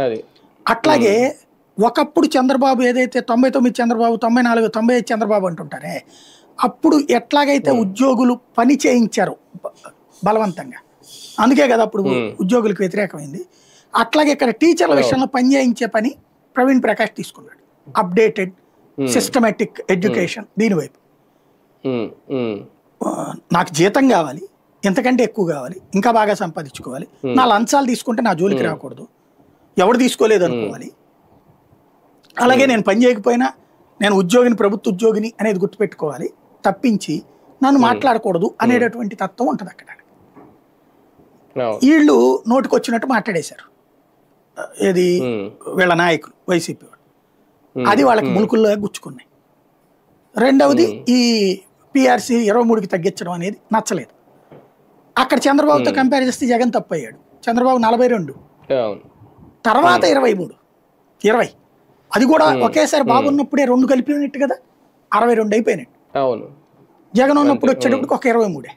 అది. అట్లాగే ఒకప్పుడు చంద్రబాబు ఏదైతే 99 చంద్రబాబు, 94, 95 చంద్రబాబు అంటుంటారే, అప్పుడు ఎట్లాగైతే ఉద్యోగులు పని చేయించారు బలవంతంగా, అందుకే కదా అప్పుడు ఉద్యోగులకు వ్యతిరేకమైంది. అట్లాగే ఇక్కడ టీచర్ల విషయంలో పని చేయించే పని ప్రవీణ్ ప్రకాష్ తీసుకున్నాడు. అప్డేటెడ్ సిస్టమేటిక్ ఎడ్యుకేషన్ దీనివైపు. నాకు జీతం కావాలి, ఎంతకంటే ఎక్కువ కావాలి, ఇంకా బాగా సంపాదించుకోవాలి, నా లంచాలు తీసుకుంటే నా జోలికి రాకూడదు, ఎవడు తీసుకోలేదు అనుకోవాలి. అలాగే నేను పని చేయకపోయినా నేను ఉద్యోగిని, ప్రభుత్వ ఉద్యోగిని అనేది గుర్తుపెట్టుకోవాలి తప్పించి నన్ను మాట్లాడకూడదు అనేటటువంటి తత్వం ఉంటుంది అక్కడ. వీళ్ళు నోటికొచ్చినట్టు మాట్లాడేశారు, ఏది వీళ్ళ నాయకులు వైసీపీ వాళ్ళు. అది వాళ్ళకి ములుకుల్లో గుచ్చుకున్నాయి. రెండవది ఈ పిఆర్సీ 23కి తగ్గించడం అనేది నచ్చలేదు. అక్కడ చంద్రబాబుతో కంపేర్ చేస్తే జగన్ తప్పు అయ్యాడు. చంద్రబాబు 42, తర్వాత 23, 20. అది కూడా ఒకేసారి బాబు ఉన్నప్పుడే 2 కలిపినట్టు కదా, 62 అయిపోయినట్టు. జగన్ ఉన్నప్పుడు వచ్చేటప్పటికి ఒక 23.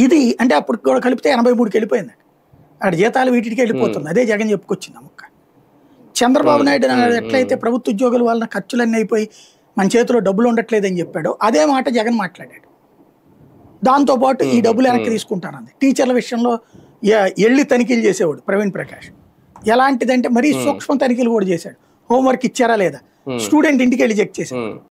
ఇది అంటే అప్పుడు కూడా కలిపితే 83కి వెళ్ళిపోయింది. అక్కడ జీతాలు వీటికి వెళ్ళిపోతుంది. అదే జగన్ చెప్పుకొచ్చింది అమ్మక్క. చంద్రబాబు నాయుడు ఎట్లయితే ప్రభుత్వ ఉద్యోగుల వలన ఖర్చులన్నీ అయిపోయి మన చేతిలో డబ్బులు ఉండట్లేదని చెప్పాడు, అదే మాట జగన్ మాట్లాడాడు. దాంతోపాటు ఈ డబ్బులు వెనక్కి తీసుకుంటానంది. టీచర్ల విషయంలో ఎళ్ళి తనిఖీలు చేసేవాడు ప్రవీణ్ ప్రకాష్. ఎలాంటిదంటే మరీ సూక్ష్మ తనిఖీలు కూడా చేశాడు. హోంవర్క్ ఇచ్చారా లేదా, స్టూడెంట్ ఇంటికి వెళ్ళి చెక్ చేశాడు.